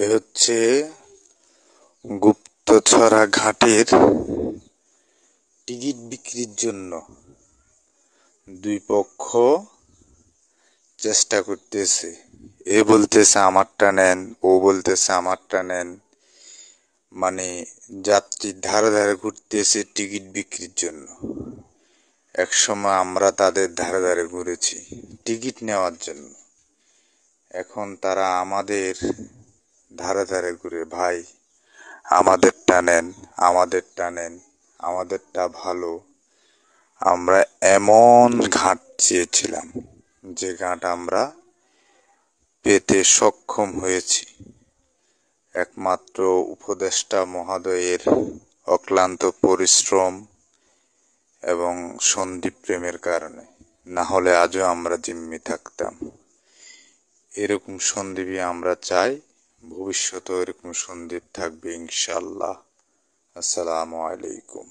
এ হচ্ছে গুপ্তছড়া ঘাটের টিকিট বিক্রির জন্য দুই পক্ষ চেষ্টা করতেছে। এ বলতেছে আমারটা নেন, ও বলতেছে আমারটা নেন। মানে যাত্রীর ধারে ধারে ঘুরতেছে টিকিট বিক্রির জন্য। একসময় আমরা তাদের ধারে ধারে ঘুরেছি টিকিট নেওয়ার জন্য। এখন তারা আমাদের ধারে ধারে ঘুরে, ভাই আমাদেরটা নেন, আমাদেরটা নেন, আমাদেরটা ভালো। আমরা এমন ঘাট চেয়েছিলাম যে ঘাট আমরা পেতে সক্ষম হয়েছি একমাত্র উপদেষ্টা মহোদয়ের অক্লান্ত পরিশ্রম এবং সন্দীপ প্রেমের কারণে। না হলে আজও আমরা জিম্মি থাকতাম। এরকম সন্দীপই আমরা চাই, ভবিষ্যতেও এরকম সন্দীপ থাকবে ইনশাআল্লাহ। আসসালামু আলাইকুম।